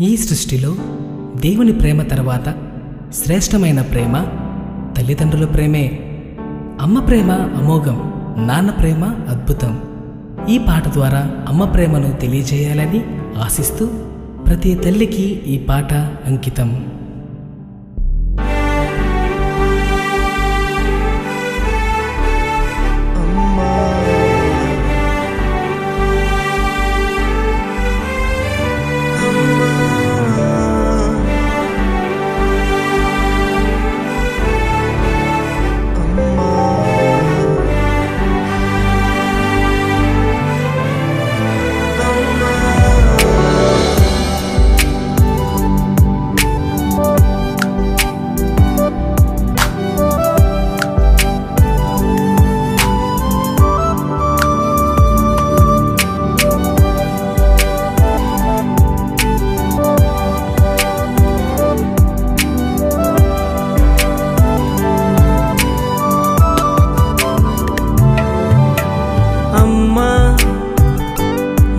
ఈ సృష్టిలో దేవుని ప్రేమ తర్వాత శ్రేష్టమైన ప్రేమ తల్లిదండ్రుల ప్రేమే. అమ్మ ప్రేమ అమోఘం, నాన్న ప్రేమ అద్భుతం. ఈ పాట ద్వారా అమ్మ ప్రేమను తెలియజేయాలని ఆశిస్తూ ప్రతి తల్లికి ఈ పాట అంకితం.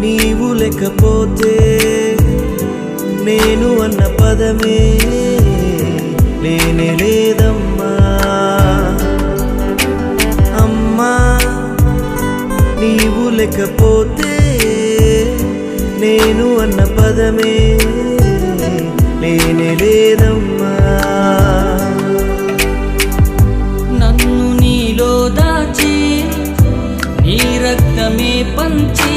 నీవు లేకపోతే నేను అన్న పదమే లేనే లేదమ్మా. అమ్మా నీవు లేకపోతే నేను అన్న పదమే లేనే లేదమ్మా. నన్ను నీలో దాచి నీ రక్తమే పంచి,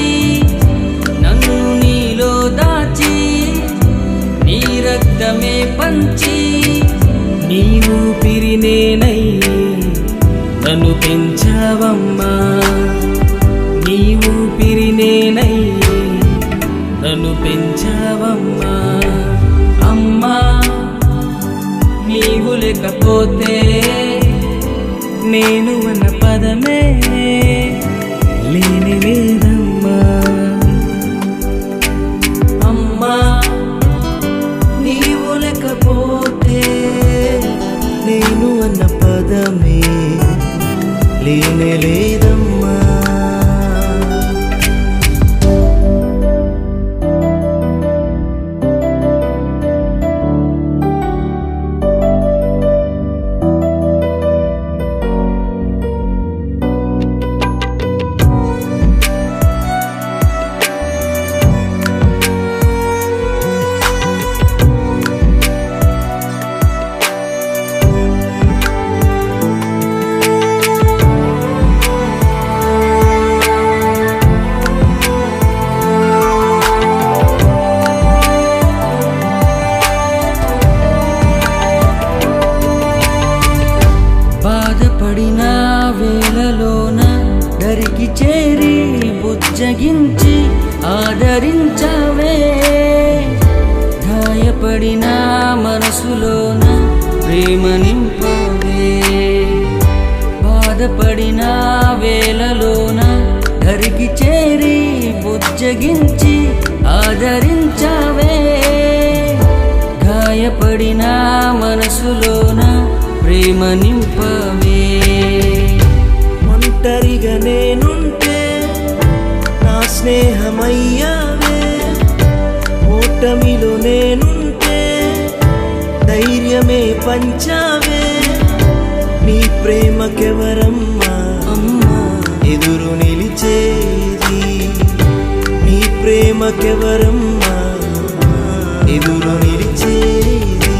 నన్ను నీలో దాచి నీ రక్తమే పంచి, నీవు పిరినేనై నన్ను పెంచావమ్మా. నీవు పిరినేనై నన్ను పెంచావమ్మా. అమ్మా నీవు లేకపోతే నేను అన్న పదమే లేని లేదమ్మా. అమ్మా నీవు లేకపోతే నేను అన్న పదమే లేనే లేదమ్మా. బాధపడిన వేళలోన దరికి చేరి బుజ్జగించి ఆదరించావే, గాయపడిన మనసులోన ప్రేమ నింపవే. బాధపడిన వేళలోన దరికి చేరి బుజ్జగించి ఆదరించావే, గాయపడిన మనసులోన ప్రేమ నింపవే. ఒంటరిగా నేనుంటే నా స్నేహమయ్యావే, ఓటమిలో నేనుంటే ధైర్యమే పంచావే. నీ ప్రేమకెవరమ్మా అమ్మా ఎదురు నిలిచేది, నీ ప్రేమకెవరమ్మా ఎదురు నిలిచేది.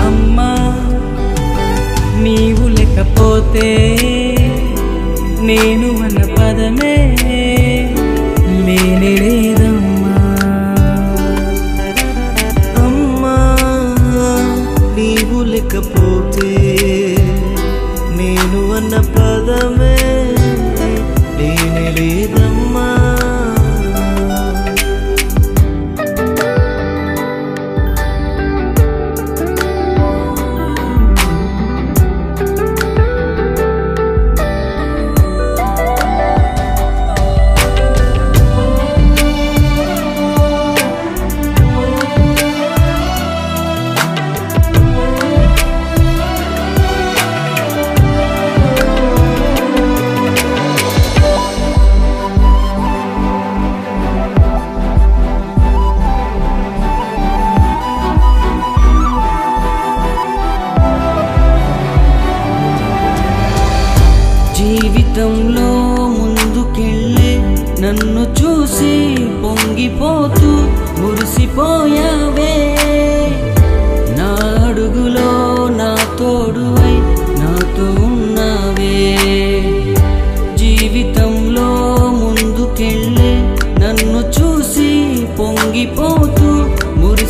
అమ్మా నీవు లేకపోతే నేను అన్న పదమే లేని లేదమ్మా. అమ్మా నీవు లేకపోతే నేను అన్న పదమే లేనే లేదమ్మా.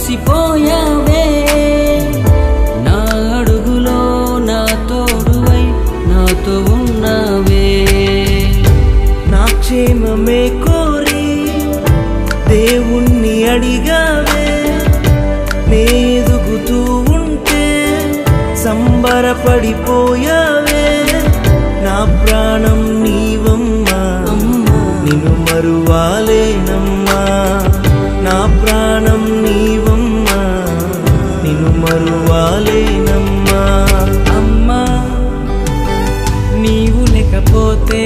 మురిసిపోయావే నా అడుగులో నా తోడువై నాతో ఉన్నావే నా క్షేమమే కోరి దేవుణ్ణి అడిగావే, నే ఎదుగుతూ ఉంటే సంబరపడిపోయావే. నా ప్రాణం నీవమ్మా, నిన్ను మరువాలేనమ్మా. నా ప్రాణం నీవమ్మా, నిన్ను మరువాలేనమ్మా. అమ్మా నీవు లేకపోతే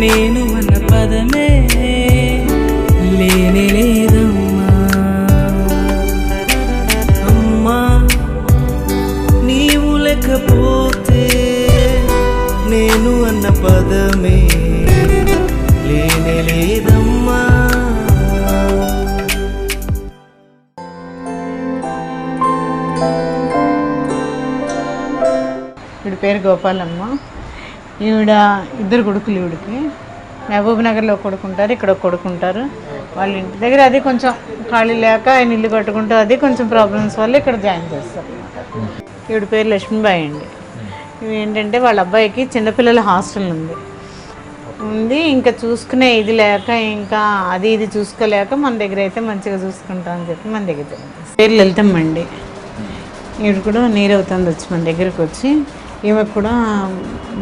నేను అన్న పదమే లేనే లేదమ్మా. అమ్మా నీవు లేకపోతే నేను అన్న పదమే లేనే లేదమ్మా. ఈవిడ పేరు గోపాలమ్మ. ఈవిడ ఇద్దరు కొడుకులు. ఈవిడికి మహబూబ్ నగర్లో కొడుకుంటారు, ఇక్కడ కొడుకుంటారు. వాళ్ళ ఇంటి దగ్గర అది కొంచెం ఖాళీ లేక ఆయన ఇల్లు కట్టుకుంటూ అది కొంచెం ప్రాబ్లమ్స్ వల్ల ఇక్కడ జాయిన్ చేస్తారు. ఈవిడ పేరు లక్ష్మీబాయి అండి. ఇవి ఏంటంటే వాళ్ళ అబ్బాయికి చిన్నపిల్లల హాస్టల్ ఉంది. ఇంకా చూసుకునే ఇది లేక ఇంకా అది ఇది చూసుకోలేక మన దగ్గర అయితే మంచిగా చూసుకుంటాం అని చెప్పి మన దగ్గర జాయిన్ చేస్తారు. పేరు లలితమ్మ అండి. ఈవిడ కూడా నీరు అవుతుంది వచ్చి మన దగ్గరకు వచ్చి. ఈమెకు కూడా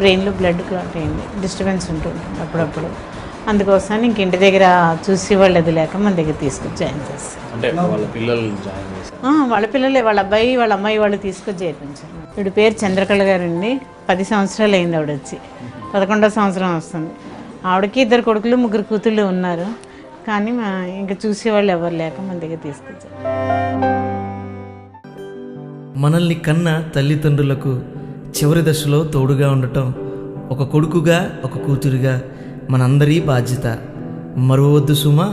బ్రెయిన్లో బ్లడ్ క్లాట్ అయింది, డిస్టర్బెన్స్ ఉంటుంది అప్పుడప్పుడు. అందుకోసం ఇంక ఇంటి దగ్గర చూసి వాళ్ళు అది లేక మన దగ్గర తీసుకొచ్చి జాయిన్ చేస్తారు. వాళ్ళ పిల్లలే, వాళ్ళ అబ్బాయి వాళ్ళ అమ్మాయి వాళ్ళు తీసుకొచ్చి చేర్పించారు. వీడి పేరు చంద్రకళ గారు అండి. 10 సంవత్సరాలు అయింది ఆవిడ వచ్చి, 11వ సంవత్సరం వస్తుంది. ఆవిడకి 2 కొడుకులు 3 కూతుళ్ళు ఉన్నారు. కానీ ఇంకా చూసేవాళ్ళు ఎవరు లేక మన దగ్గర తీసుకొచ్చారు. మనల్ని కన్న తల్లిదండ్రులకు చివరి దశలో తోడుగా ఉండటం ఒక కొడుకుగా ఒక కూతురుగా మనందరి బాధ్యత. మరువవద్దు సుమా.